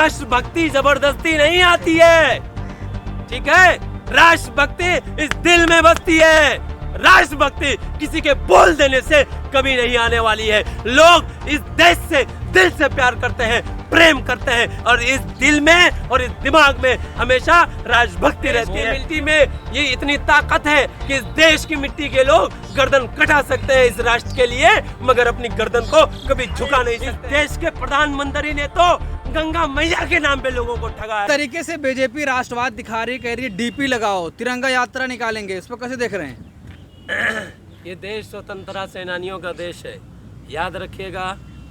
राष्ट्रभक्ति जबरदस्ती नहीं आती है, ठीक है। राष्ट्रभक्ति इस दिल में बसती है। राष्ट्रभक्ति किसी के बोल देने से कभी नहीं आने वाली है। लोग इस देश से दिल से प्यार करते हैं, प्रेम करते हैं, और इस दिल में और इस दिमाग में हमेशा राष्ट्रभक्ति रहती है। मिट्टी में ये इतनी ताकत है कि इस देश की मिट्टी के लोग गर्दन कटा सकते हैं इस राष्ट्र के लिए, मगर अपनी गर्दन को कभी झुका नहीं सकते। देश के प्रधानमंत्री ने तो गंगा मैया के नाम पे लोगों को ठगा है। तरीके से बीजेपी राष्ट्रवाद दिखा रही, कह रही है डीपी लगाओ, तिरंगा यात्रा निकालेंगे, इस पर कैसे देख रहे हैं? ये देश स्वतंत्रता सेनानियों का देश है। याद रखिएगा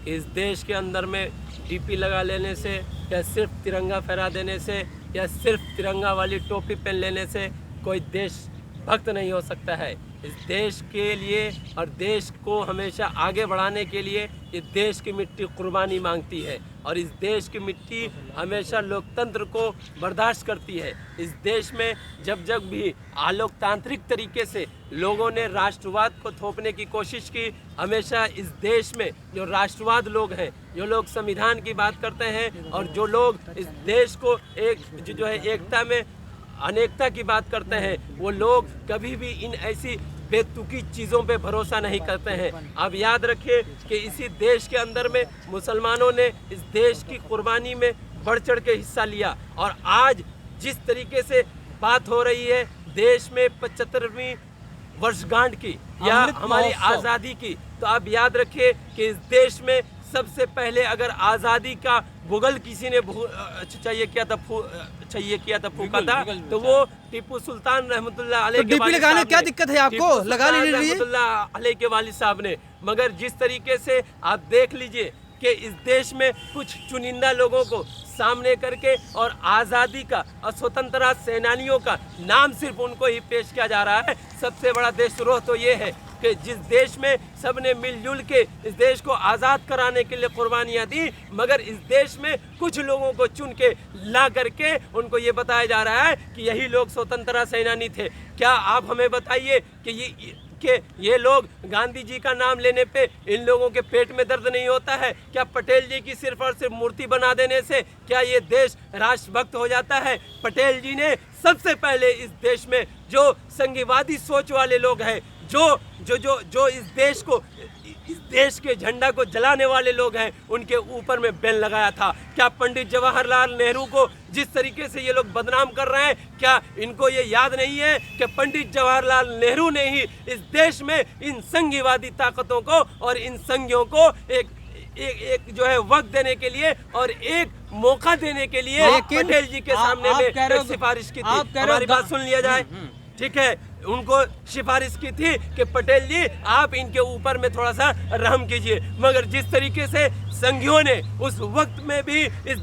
कि इस देश के अंदर में डीपी लगा लेने से, या सिर्फ तिरंगा फहरा देने से, या सिर्फ तिरंगा वाली टोपी पहन लेने से कोई देश भक्त नहीं हो सकता है। इस देश के लिए और देश को हमेशा आगे बढ़ाने के लिए इस देश की मिट्टी कुर्बानी मांगती है, और इस देश की मिट्टी हमेशा लोकतंत्र को बर्दाश्त करती है। इस देश में जब जब भी अलोकतांत्रिक तरीके से लोगों ने राष्ट्रवाद को थोपने की कोशिश की, हमेशा इस देश में जो राष्ट्रवाद लोग हैं, जो लोग संविधान की बात करते हैं, और जो लोग इस देश को जो है एकता में अनेकता की बात करते हैं, वो लोग कभी भी इन ऐसी बेतुकी चीज़ों पे भरोसा नहीं करते हैं। आप याद रखिए कि इसी देश के अंदर में मुसलमानों ने इस देश की कुर्बानी में बढ़ चढ़ के हिस्सा लिया, और आज जिस तरीके से बात हो रही है देश में 75वीं वर्षगांठ की या हमारी आज़ादी की, तो आप याद रखिए कि इस देश में सबसे पहले अगर आज़ादी का भूगोल किसी ने चाहिए किया था फूका था, तो वो टीपू सुल्तान रहमतुल्लाह अलैह के वालिद साहब ने। क्या दिक्कत है आपको? लगा लीजिए रहमतुल्लाह अलैह के वालिद साहब ने। मगर जिस तरीके से आप देख लीजिए कि इस देश में कुछ चुनिंदा लोगों को सामने करके और आज़ादी का और स्वतंत्रता सेनानियों का नाम सिर्फ उनको ही पेश किया जा रहा है। सबसे बड़ा देशद्रोह तो ये है कि जिस देश में सबने मिलजुल के इस देश को आज़ाद कराने के लिए कुर्बानियाँ दी, मगर इस देश में कुछ लोगों को चुन के ला करके उनको ये बताया जा रहा है कि यही लोग स्वतंत्रता सेनानी थे। क्या आप हमें बताइए कि ये लोग गांधी जी का नाम लेने पे इन लोगों के पेट में दर्द नहीं होता है? क्या पटेल जी की सिर्फ और सिर्फ मूर्ति बना देने से क्या ये देश राष्ट्रभक्त हो जाता है? पटेल जी ने सबसे पहले इस देश में जो संघीवादी सोच वाले लोग हैं, जो इस देश के झंडा को जलाने वाले लोग हैं, उनके ऊपर में बैन लगाया था। क्या पंडित जवाहरलाल नेहरू को जिस तरीके से ये लोग बदनाम कर रहे हैं, क्या इनको ये याद नहीं है कि पंडित जवाहरलाल नेहरू ने ही इस देश में इन संघीवादी ताकतों को और इन संघियों को एक जो है वक्त देने के लिए और एक मौका देने के लिए पटेल जी के सामने में एक सिफारिश की थी। हमारी बात सुन लिया जाए, ठीक है। उनको सिफारिश की थी कि पटेल जी आप इनके ऊपर में थोड़ा सा रहम कीजिए, मगर जिस तरीके से संघियों ने उस वक्त में भी इस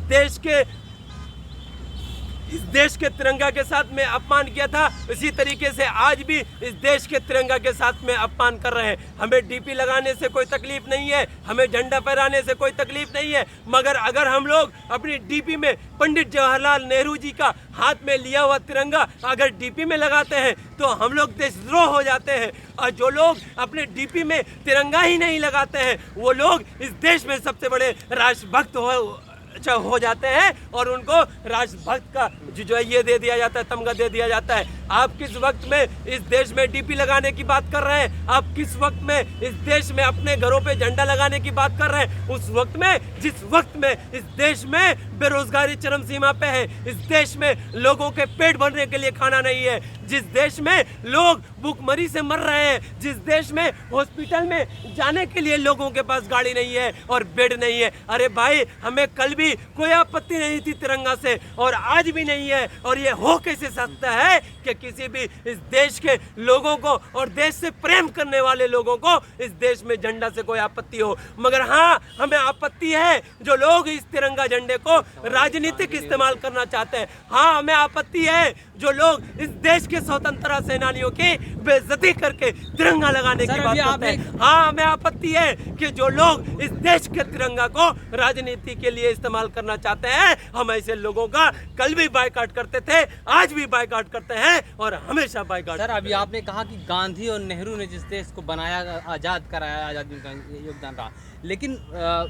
देश के तिरंगा के साथ में अपमान किया था, इसी तरीके से आज भी इस देश के तिरंगा के साथ में अपमान कर रहे हैं। हमें डीपी लगाने से कोई तकलीफ नहीं है, हमें झंडा फहराने से कोई तकलीफ नहीं है, मगर अगर हम लोग अपनी डीपी में पंडित जवाहरलाल नेहरू जी का हाथ में लिया हुआ तिरंगा अगर डीपी में लगाते हैं तो हम लोग देशद्रोह हो जाते हैं। और जो लोग अपने डीपी में तिरंगा ही नहीं लगाते हैं, वो लोग इस देश में सबसे बड़े राष्ट्रभक्त हो जाते हैं, और उनको राष्ट्रभक्त का जो है ये दे दिया जाता है, तमगा दे दिया जाता है। आप किस वक्त में इस देश में डीपी लगाने की बात कर रहे हैं? आप किस वक्त में इस देश में अपने घरों पे झंडा लगाने की बात कर रहे हैं? उस वक्त में जिस वक्त में इस देश में बेरोजगारी चरम सीमा पे है, इस देश में लोगों के पेट भरने के लिए खाना नहीं है, जिस देश में लोग भूखमरी से मर रहे हैं, जिस देश में हॉस्पिटल में जाने के लिए लोगों के पास गाड़ी नहीं है और बेड नहीं है। अरे भाई, हमें कल भी कोई आपत्ति नहीं थी तिरंगा से, और आज भी नहीं है, और ये हो कैसे सकता है कि किसी भी इस देश के लोगों को और देश से प्रेम करने वाले लोगों को इस देश में झंडा से कोई आपत्ति हो। मगर हाँ, हमें आपत्ति है जो लोग इस तिरंगा झंडे को राजनीतिक इस्तेमाल करना चाहते हैं। हाँ, हमें आपत्ति है जो लोग इस देश के स्वतंत्रता सेनानियों की बेइज्जती करके तिरंगा लगाने की बात करते हैं। हाँ, हमें आपत्ति है कि जो लोग इस देश के तिरंगा को राजनीति के लिए इस्तेमाल करना चाहते हैं। हम ऐसे लोगों का कल भी बायकॉट करते थे, आज भी बायकॉट करते हैं, और हमेशा बाइकआउट। सर अभी आपने कहा कि गांधी और नेहरू ने जिस देश को बनाया, आज़ाद कराया, आज़ादी का योगदान रहा, लेकिन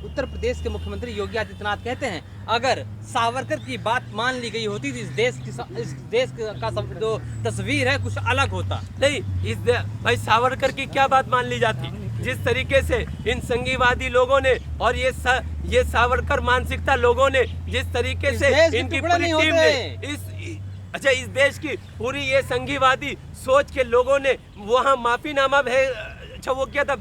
उत्तर प्रदेश के मुख्यमंत्री योगी आदित्यनाथ कहते हैं अगर सावरकर की बात मान ली गई होती तो इस देश का जो तस्वीर है कुछ अलग होता। नहीं, भाई सावरकर की क्या बात मान ली जाती? जिस तरीके से इन संघीवादी लोगों ने और ये सावरकर मानसिकता लोगों ने जिस तरीके से इनकी पूरी टीम ने इस देश की पूरी ये संघीवादी सोच के लोगों ने वहाँ माफीनामा वो किया था,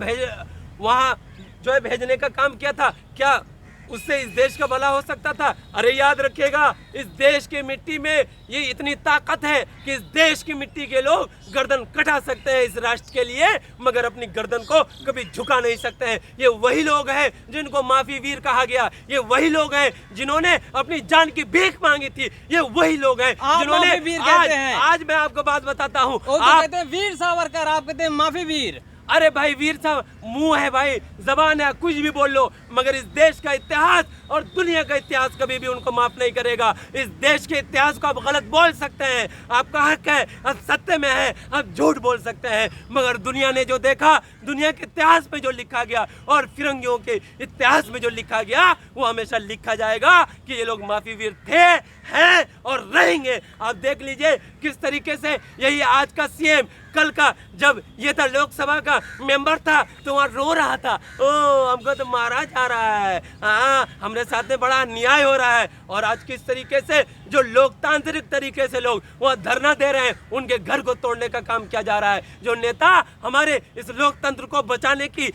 वहाँ जो है भेजने का काम किया था। क्या उससे इस देश का भला हो सकता था? अरे याद रखिएगा, इस देश की मिट्टी में ये इतनी ताकत है कि इस देश की मिट्टी के लोग गर्दन कटा सकते हैं इस राष्ट्र के लिए, मगर अपनी गर्दन को कभी झुका नहीं सकते हैं। ये वही लोग हैं जिनको माफी वीर कहा गया, ये वही लोग हैं जिन्होंने अपनी जान की भीख मांगी थी, ये वही लोग हैं जिन्होंने आज मैं आपको बात बताता हूँ, आप कहते हैं वीर सावरकर, आप कहते हैं माफी वीर। अरे भाई वीर साहब, मुंह है भाई, जबान है, कुछ भी बोल लो, मगर इस देश का इतिहास और दुनिया का इतिहास कभी भी उनको माफ नहीं करेगा। इस देश के इतिहास को आप गलत बोल सकते हैं, आपका हक है, आप सत्य में है, आप झूठ बोल सकते हैं, मगर दुनिया ने जो देखा, दुनिया के इतिहास में जो लिखा गया और फिरंगियों के इतिहास में जो लिखा गया, वो हमेशा लिखा जाएगा कि ये लोग माफी वीर थे, हैं और रहेंगे। आप देख लीजिए किस तरीके से यही आज का सीएम कल का जब ये था लोकसभा का मेंबर था तो वहाँ रो रहा था, ओ हमको तो मारा जा रहा है, हाँ हमारे साथ में बड़ा अन्याय हो रहा है। और आज किस तरीके से जो लोकतांत्रिक तरीके से लोग वहाँ धरना दे रहे हैं, उनके घर को तोड़ने का काम किया जा रहा है। जो नेता हमारे इस लोकतंत्र को बचाने की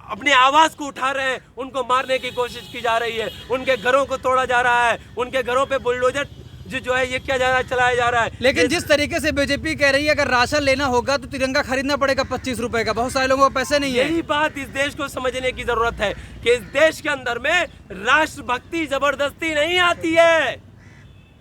अपनी आवाज को उठा रहे हैं, उनको मारने की कोशिश की जा रही है, उनके घरों को तोड़ा जा रहा है, उनके घरों पे बुलडोजर जो है ये क्या जा रहा है, चलाया जा रहा है। लेकिन जिस तरीके से बीजेपी कह रही है अगर राशन लेना होगा तो तिरंगा खरीदना पड़ेगा 25 रुपए का, बहुत सारे लोगों को पैसे नहीं है। यही बात इस देश को समझने की जरूरत है कि इस देश के अंदर में राष्ट्रभक्ति जबरदस्ती नहीं आती है,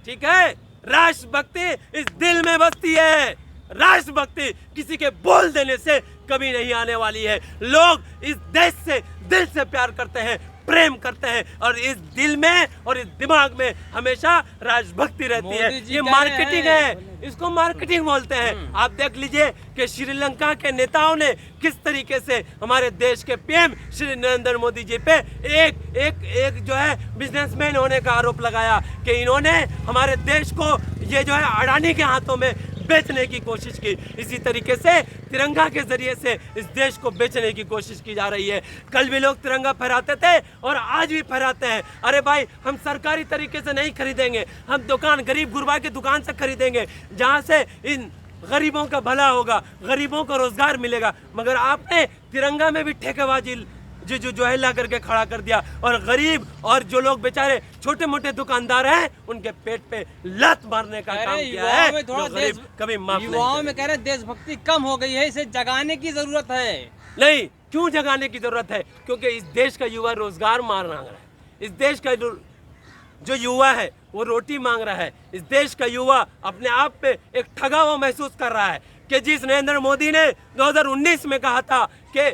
ठीक है? राष्ट्रभक्ति इस दिल में बसती है, राष्ट्रभक्ति किसी के बोल देने से कभी नहीं आने वाली है। लोग इस देश से दिल से प्यार करते हैं, प्रेम करते हैं, और इस दिल में और इस दिमाग में हमेशा राष्ट्रभक्ति रहती है। ये मार्केटिंग है, इसको मार्केटिंग बोलते हैं। आप देख लीजिए कि श्रीलंका के नेताओं ने किस तरीके से हमारे देश के पीएम श्री नरेंद्र मोदी जी पे एक जो है बिजनेसमैन होने का आरोप लगाया कि इन्होंने हमारे देश को ये जो है अडानी के हाथों में बेचने की कोशिश की। इसी तरीके से तिरंगा के जरिए से इस देश को बेचने की कोशिश की जा रही है। कल भी लोग तिरंगा फहराते थे और आज भी फहराते हैं। अरे भाई, हम सरकारी तरीके से नहीं खरीदेंगे, हम दुकान गरीब गुरबा की दुकान से खरीदेंगे, जहां से इन गरीबों का भला होगा, गरीबों को रोजगार मिलेगा। मगर आपने तिरंगा में भी ठेकेबाजी जो है ला करके खड़ा कर दिया, और गरीब और जो लोग बेचारे छोटे मोटे दुकानदार हैं उनके पेट पे लात मारने का काम किया है। जो गरीब कभी माफ नहीं। युवाओं में कह रहे हैं देशभक्ति कम हो गई है, इसे जगाने की जरूरत है। नहीं, क्यों जगाने की जरूरत है? क्योंकि इस देश का युवा रोजगार मांग रहा है, इस देश का जो युवा है वो रोटी मांग रहा है, इस देश का युवा अपने आप पे एक ठगा हुआ महसूस कर रहा है कि जिस नरेंद्र मोदी ने 2019 में कहा था कि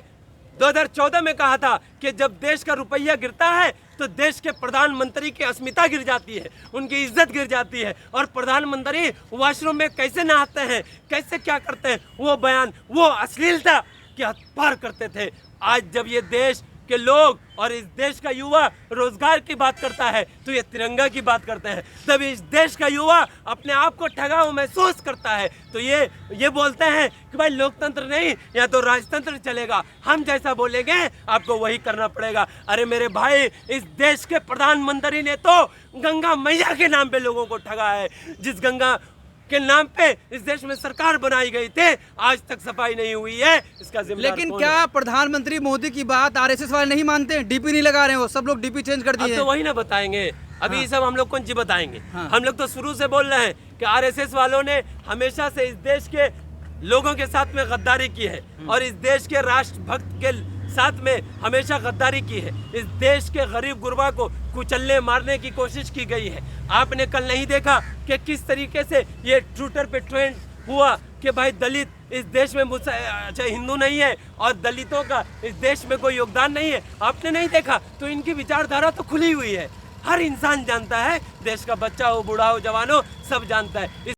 2014 में कहा था कि जब देश का रुपया गिरता है तो देश के प्रधानमंत्री की अस्मिता गिर जाती है, उनकी इज्जत गिर जाती है। और प्रधानमंत्री वॉशरूम में कैसे नहाते हैं, कैसे क्या करते हैं, वो बयान, वो अश्लीलता के हद पार करते थे। आज जब ये देश के लोग और इस देश का युवा रोजगार की बात करता है तो ये तिरंगा की बात करते हैं, तब इस देश का युवा अपने आप को ठगा हुआ महसूस करता है तो ये बोलते हैं कि भाई लोकतंत्र नहीं, या तो राजतंत्र चलेगा, हम जैसा बोलेंगे आपको वही करना पड़ेगा। अरे मेरे भाई, इस देश के प्रधानमंत्री ने तो गंगा मैया के नाम पे लोगों को ठगा है। जिस गंगा के नाम पे इस देश में सरकार बनाई गई थी, आज तक सफाई नहीं हुई है, इसका जिम्मेदार लेकिन क्या प्रधानमंत्री मोदी की बात आरएसएस वाले नहीं मानते? डीपी नहीं लगा रहे हो, सब लोग डीपी चेंज कर दिए। तो वही ना बताएंगे अभी। हाँ। सब हम लोग कौन सी बताएंगे? हाँ। हम लोग तो शुरू से बोल रहे हैं कि आरएसएस वालों ने हमेशा से इस देश के लोगों के साथ में गद्दारी की है और इस देश के राष्ट्रभक्त के साथ में हमेशा गद्दारी की है। इस देश के गरीब गुरबा को कुचलने मारने की कोशिश की गई है। आपने कल नहीं देखा कि किस तरीके से ये ट्विटर पे ट्रेंड हुआ कि भाई दलित इस देश में अच्छा हिंदू नहीं है और दलितों का इस देश में कोई योगदान नहीं है? आपने नहीं देखा? तो इनकी विचारधारा तो खुली हुई है, हर इंसान जानता है, देश का बच्चा हो, बूढ़ा हो, जवान हो, सब जानता है।